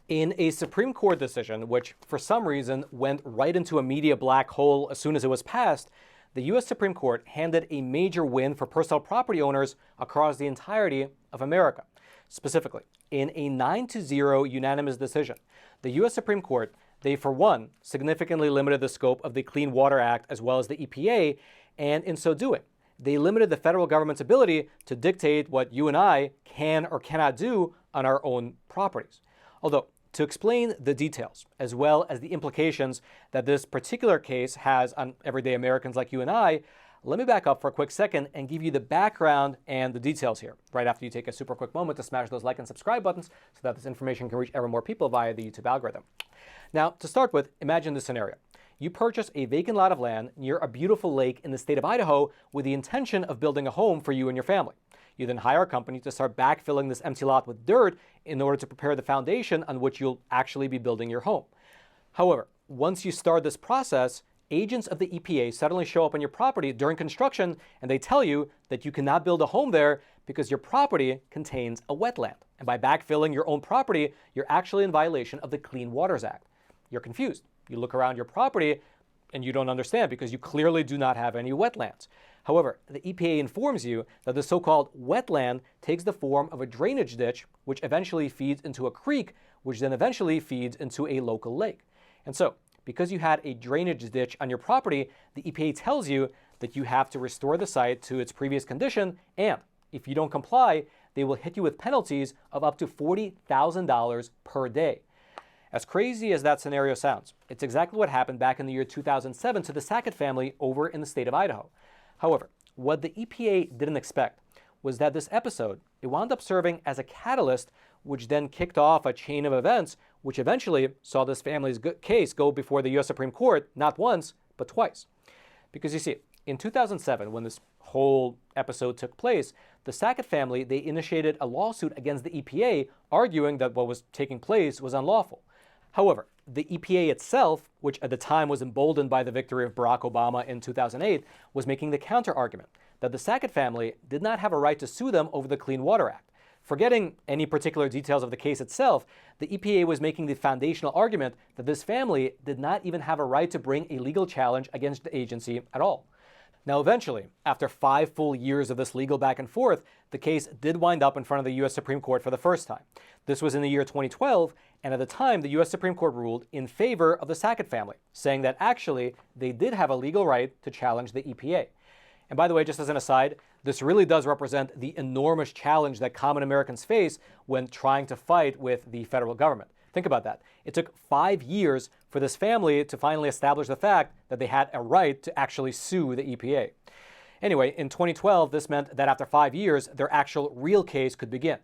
In a Supreme Court decision, which for some reason went right into a media black hole as soon as it was passed, the U.S. Supreme Court handed a major win for personal property owners across the entirety of America. Specifically, in a 9-0 unanimous decision, the U.S. Supreme Court, they for one, significantly limited the scope of the Clean Water Act as well as the EPA, and in so doing, they limited the federal government's ability to dictate what you and I can or cannot do on our own properties. Although, to explain the details, as well as the implications that this particular case has on everyday Americans like you and I, let me back up for a quick second and give you the background and the details here, right after you take a super quick moment to smash those like and subscribe buttons so that this information can reach ever more people via the YouTube algorithm. Now, to start with, imagine this scenario. You purchase a vacant lot of land near a beautiful lake in the state of Idaho with the intention of building a home for you and your family. You then hire a company to start backfilling this empty lot with dirt in order to prepare the foundation on which you'll actually be building your home. However, once you start this process, agents of the EPA suddenly show up on your property during construction and they tell you that you cannot build a home there because your property contains a wetland. And by backfilling your own property, you're actually in violation of the Clean Waters Act. You're confused. You look around your property and you don't understand because you clearly do not have any wetlands. However, the EPA informs you that the so-called wetland takes the form of a drainage ditch, which eventually feeds into a creek, which then eventually feeds into a local lake. And so, because you had a drainage ditch on your property, the EPA tells you that you have to restore the site to its previous condition, and if you don't comply, they will hit you with penalties of up to $40,000 per day. As crazy as that scenario sounds, it's exactly what happened back in the year 2007 to the Sackett family over in the state of Idaho. However, what the EPA didn't expect was that this episode, it wound up serving as a catalyst which then kicked off a chain of events which eventually saw this family's case go before the U.S. Supreme Court not once, but twice. Because you see, in 2007, when this whole episode took place, the Sackett family, they initiated a lawsuit against the EPA, arguing that what was taking place was unlawful. However, the EPA itself, which at the time was emboldened by the victory of Barack Obama in 2008, was making the counter-argument that the Sackett family did not have a right to sue them over the Clean Water Act. Forgetting any particular details of the case itself, the EPA was making the foundational argument that this family did not even have a right to bring a legal challenge against the agency at all. Now, eventually, after 5 full years of this legal back and forth, the case did wind up in front of the U.S. Supreme Court for the first time. This was in the year 2012, and at the time, the U.S. Supreme Court ruled in favor of the Sackett family, saying that actually they did have a legal right to challenge the EPA. And by the way, just as an aside, this really does represent the enormous challenge that common Americans face when trying to fight with the federal government. Think about that. It took 5 years for this family to finally establish the fact that they had a right to actually sue the EPA. Anyway, in 2012, this meant that after 5 years, their actual real case could begin.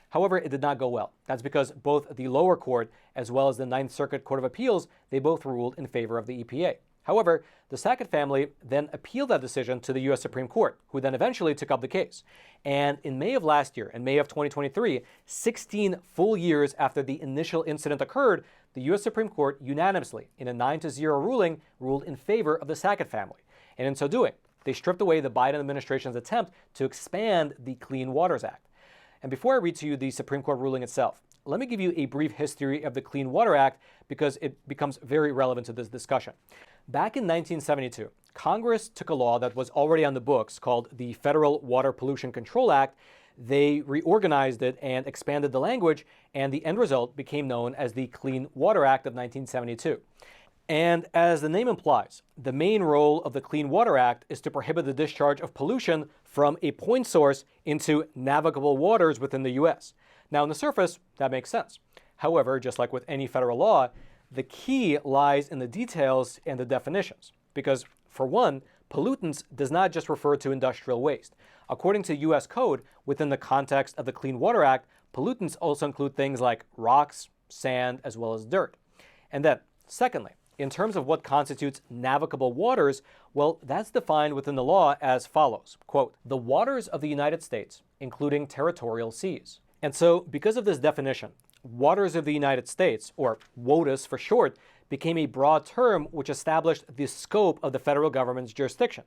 However, it did not go well. That's because both the lower court as well as the Ninth Circuit Court of Appeals, they both ruled in favor of the EPA. However, the Sackett family then appealed that decision to the U.S. Supreme Court, who then eventually took up the case. And in May of last year, in May of 2023, 16 full years after the initial incident occurred, the U.S. Supreme Court unanimously, in a 9-0 ruling, ruled in favor of the Sackett family. And in so doing, they stripped away the Biden administration's attempt to expand the Clean Waters Act. And before I read to you the Supreme Court ruling itself, let me give you a brief history of the Clean Water Act because it becomes very relevant to this discussion. Back in 1972, Congress took a law that was already on the books called the Federal Water Pollution Control Act. They reorganized it and expanded the language, and the end result became known as the Clean Water Act of 1972. And as the name implies, the main role of the Clean Water Act is to prohibit the discharge of pollution from a point source into navigable waters within the U.S. Now, on the surface, that makes sense. However, just like with any federal law, the key lies in the details and the definitions. Because, for one, pollutants does not just refer to industrial waste. According to U.S. code, within the context of the Clean Water Act, pollutants also include things like rocks, sand, as well as dirt. And then, secondly, in terms of what constitutes navigable waters, well, that's defined within the law as follows, quote, "the waters of the United States, including territorial seas." And so, because of this definition, waters of the United States, or WOTUS for short, became a broad term which established the scope of the federal government's jurisdiction.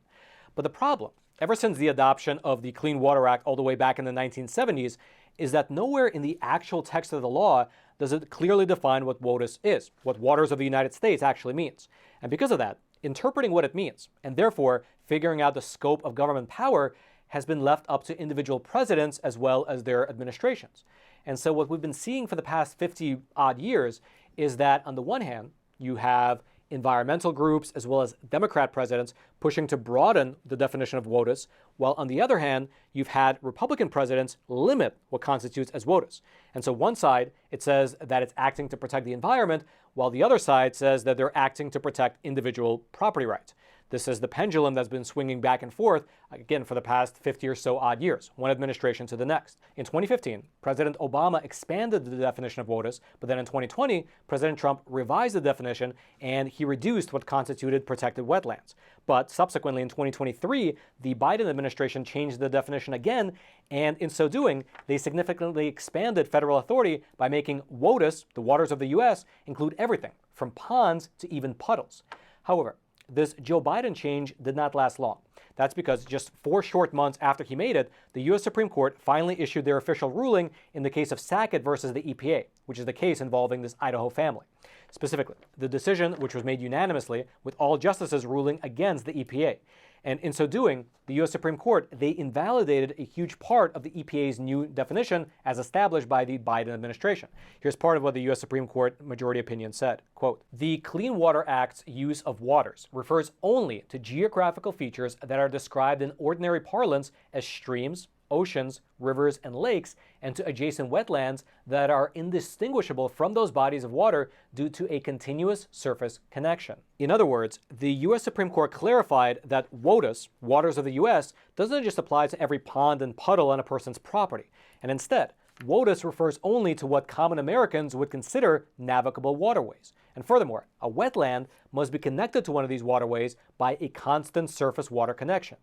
But the problem, ever since the adoption of the Clean Water Act all the way back in the 1970s, is that nowhere in the actual text of the law does it clearly define what WOTUS is, what waters of the United States actually means. And because of that, interpreting what it means, and therefore figuring out the scope of government power, has been left up to individual presidents as well as their administrations. And so what we've been seeing for the past 50 odd years is that on the one hand, you have environmental groups as well as Democrat presidents pushing to broaden the definition of WOTUS, while on the other hand, you've had Republican presidents limit what constitutes as WOTUS. And so one side, it says that it's acting to protect the environment, while the other side says that they're acting to protect individual property rights. This is the pendulum that's been swinging back and forth, again, for the past 50 or so odd years, one administration to the next. In 2015, President Obama expanded the definition of WOTUS, but then in 2020, President Trump revised the definition and he reduced what constituted protected wetlands. But subsequently in 2023, the Biden administration changed the definition again, and in so doing, they significantly expanded federal authority by making WOTUS, the waters of the U.S., include everything, from ponds to even puddles. However, this Joe Biden change did not last long. That's because just 4 short months after he made it, the U.S. Supreme Court finally issued their official ruling in the case of Sackett versus the EPA, which is the case involving this Idaho family. Specifically, the decision, which was made unanimously, with all justices ruling against the EPA. And in so doing, the U.S. Supreme Court, they invalidated a huge part of the EPA's new definition as established by the Biden administration. Here's part of what the U.S. Supreme Court majority opinion said. Quote, "The Clean Water Act's use of waters refers only to geographical features that are described in ordinary parlance as streams, oceans, rivers, and lakes, and to adjacent wetlands that are indistinguishable from those bodies of water due to a continuous surface connection." In other words, the U.S. Supreme Court clarified that WOTUS, waters of the U.S., doesn't just apply to every pond and puddle on a person's property. And instead, WOTUS refers only to what common Americans would consider navigable waterways. And furthermore, a wetland must be connected to one of these waterways by a constant surface water connection.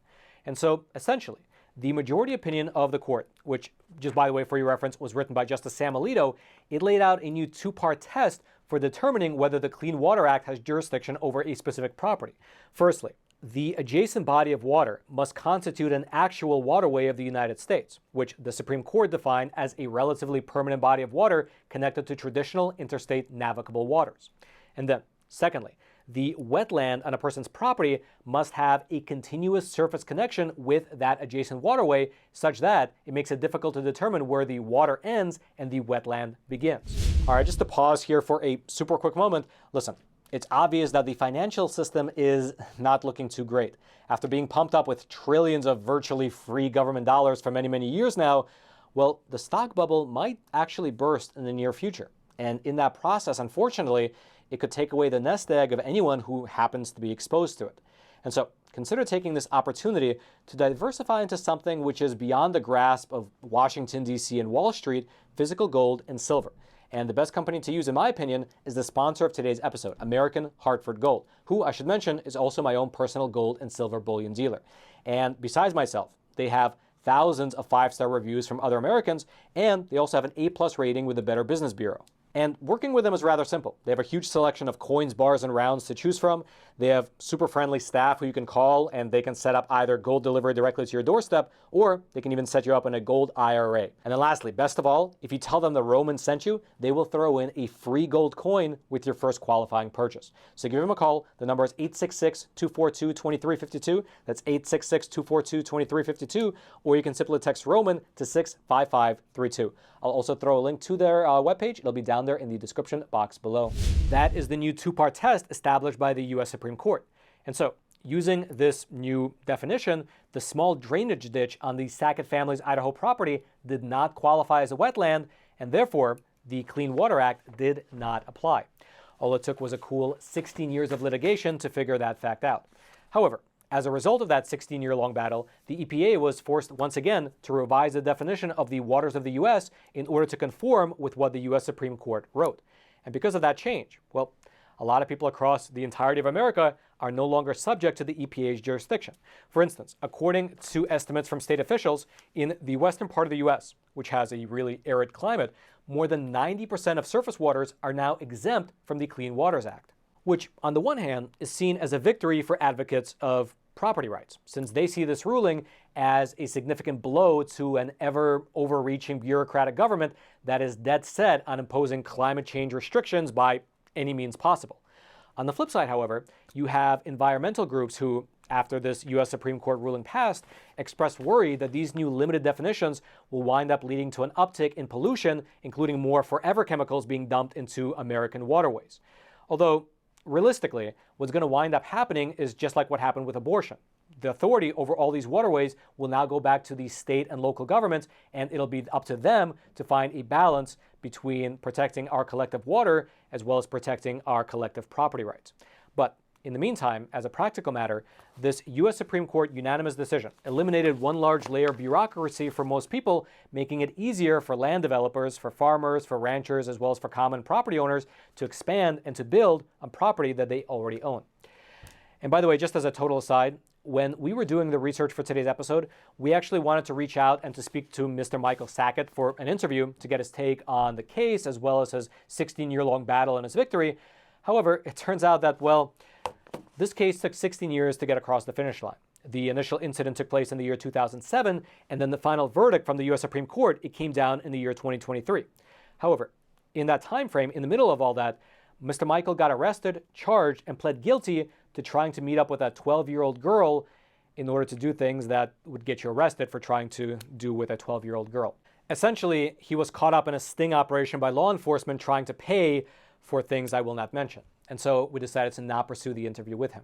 And so, essentially, the majority opinion of the court, which, just by the way, for your reference, was written by Justice Sam Alito, it laid out a new 2-part test for determining whether the Clean Water Act has jurisdiction over a specific property. Firstly, the adjacent body of water must constitute an actual waterway of the United States, which the Supreme Court defined as a relatively permanent body of water connected to traditional interstate navigable waters. And then, secondly, the wetland on a person's property must have a continuous surface connection with that adjacent waterway such that it makes it difficult to determine where the water ends and the wetland begins. All right, just to pause here for a super quick moment. Listen, it's obvious that the financial system is not looking too great. After being pumped up with trillions of virtually free government dollars for many, many years now, well, the stock bubble might actually burst in the near future. And in that process, unfortunately, it could take away the nest egg of anyone who happens to be exposed to it. And so consider taking this opportunity to diversify into something which is beyond the grasp of Washington, D.C. and Wall Street, physical gold and silver. And the best company to use, in my opinion, is the sponsor of today's episode, American Hartford Gold, who I should mention is also my own personal gold and silver bullion dealer. And besides myself, they have thousands of 5-star reviews from other Americans, and they also have an A+ rating with the Better Business Bureau. And working with them is rather simple. They have a huge selection of coins, bars, and rounds to choose from. They have super friendly staff who you can call, and they can set up either gold delivery directly to your doorstep, or they can even set you up in a gold IRA. And then lastly, best of all, if you tell them the Roman sent you, they will throw in a free gold coin with your first qualifying purchase. So give them a call. The number is 866-242-2352. That's 866-242-2352. Or you can simply text Roman to 65532. I'll also throw a link to their webpage. It'll be down there in the description box below. That is the new 2-part test established by the U.S. Supreme Court. And so, using this new definition, the small drainage ditch on the Sackett family's Idaho property did not qualify as a wetland, and therefore, the Clean Water Act did not apply. All it took was a cool 16 years of litigation to figure that fact out. However, as a result of that 16-year-long battle, the EPA was forced once again to revise the definition of the waters of the U.S. in order to conform with what the U.S. Supreme Court wrote. And because of that change, well, a lot of people across the entirety of America are no longer subject to the EPA's jurisdiction. For instance, according to estimates from state officials, in the western part of the U.S., which has a really arid climate, more than 90% of surface waters are now exempt from the Clean Waters Act, which on the one hand is seen as a victory for advocates of property rights, since they see this ruling as a significant blow to an ever overreaching bureaucratic government that is dead set on imposing climate change restrictions by any means possible. On the flip side, however, you have environmental groups who, after this U.S. Supreme Court ruling passed, expressed worry that these new limited definitions will wind up leading to an uptick in pollution, including more forever chemicals being dumped into American waterways. Although, realistically, what's going to wind up happening is just like what happened with abortion. The authority over all these waterways will now go back to the state and local governments, and it'll be up to them to find a balance between protecting our collective water as well as protecting our collective property rights. But in the meantime, as a practical matter, this U.S. Supreme Court unanimous decision eliminated one large layer of bureaucracy for most people, making it easier for land developers, for farmers, for ranchers, as well as for common property owners to expand and to build on property that they already own. And by the way, just as a total aside, when we were doing the research for today's episode, we actually wanted to reach out and to speak to Mr. Michael Sackett for an interview to get his take on the case, as well as his 16-year-long battle and his victory. However, it turns out that, well, this case took 16 years to get across the finish line. The initial incident took place in the year 2007, and then the final verdict from the U.S. Supreme Court, it came down in the year 2023. However, in that time frame, in the middle of all that, Mr. Michael got arrested, charged, and pled guilty to trying to meet up with a 12-year-old girl in order to do things that would get you arrested for trying to do with a 12-year-old girl. Essentially, he was caught up in a sting operation by law enforcement trying to pay for things I will not mention. And so we decided to not pursue the interview with him.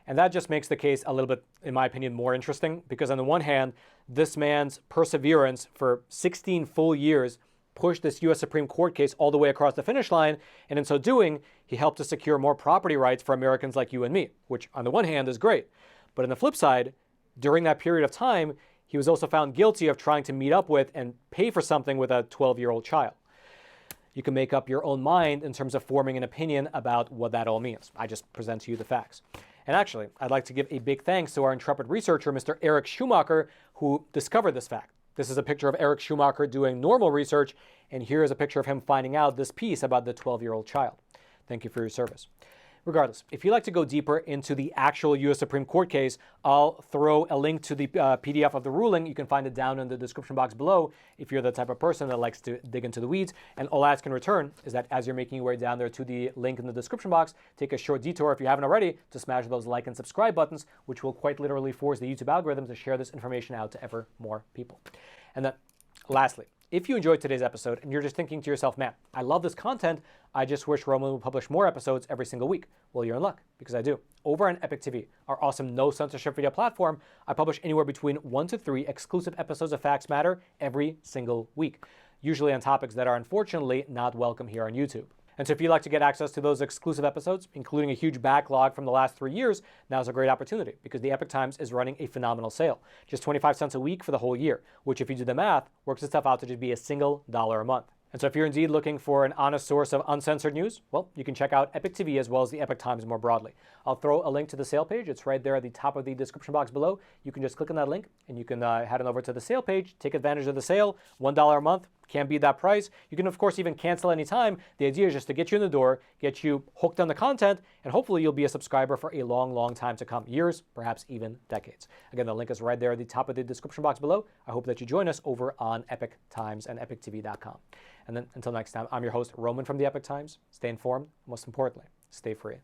And that just makes the case a little bit, in my opinion, more interesting, because on the one hand, this man's perseverance for 16 full years pushed this U.S. Supreme Court case all the way across the finish line, and in so doing, he helped to secure more property rights for Americans like you and me, which on the one hand is great. But on the flip side, during that period of time, he was also found guilty of trying to meet up with and pay for something with a 12-year-old child. You can make up your own mind in terms of forming an opinion about what that all means. I just present to you the facts. And actually, I'd like to give a big thanks to our intrepid researcher, Mr. Eric Schumacher, who discovered this fact. This is a picture of Eric Schumacher doing normal research, and here is a picture of him finding out this piece about the 12-year-old child. Thank you for your service. Regardless, if you'd like to go deeper into the actual U.S. Supreme Court case, I'll throw a link to the PDF of the ruling. You can find it down in the description box below if you're the type of person that likes to dig into the weeds. And all I ask in return is that as you're making your way down there to the link in the description box, take a short detour, if you haven't already, to smash those like and subscribe buttons, which will quite literally force the YouTube algorithm to share this information out to ever more people. And then, lastly, if you enjoyed today's episode and you're just thinking to yourself, man, I love this content, I just wish Roman would publish more episodes every single week. Well, you're in luck, because I do. Over on Epoch TV, our awesome no censorship video platform, I publish anywhere between 1 to 3 exclusive episodes of Facts Matter every single week, usually on topics that are unfortunately not welcome here on YouTube. And so if you'd like to get access to those exclusive episodes, including a huge backlog from the last 3 years, now's a great opportunity, because the Epoch Times is running a phenomenal sale. Just 25 cents a week for the whole year, which if you do the math, works itself out to just be a single $1 a month. And so if you're indeed looking for an honest source of uncensored news, well, you can check out Epoch TV as well as the Epoch Times more broadly. I'll throw a link to the sale page. It's right there at the top of the description box below. You can just click on that link and you can head on over to the sale page, take advantage of the sale, $1 a month. Can't beat that price. You can, of course, even cancel anytime. The idea is just to get you in the door, get you hooked on the content, and hopefully you'll be a subscriber for a long, long time to come. Years, perhaps even decades. Again, the link is right there at the top of the description box below. I hope that you join us over on Epoch Times and EpochTV.com. And then until next time, I'm your host, Roman from the Epoch Times. Stay informed. Most importantly, stay free.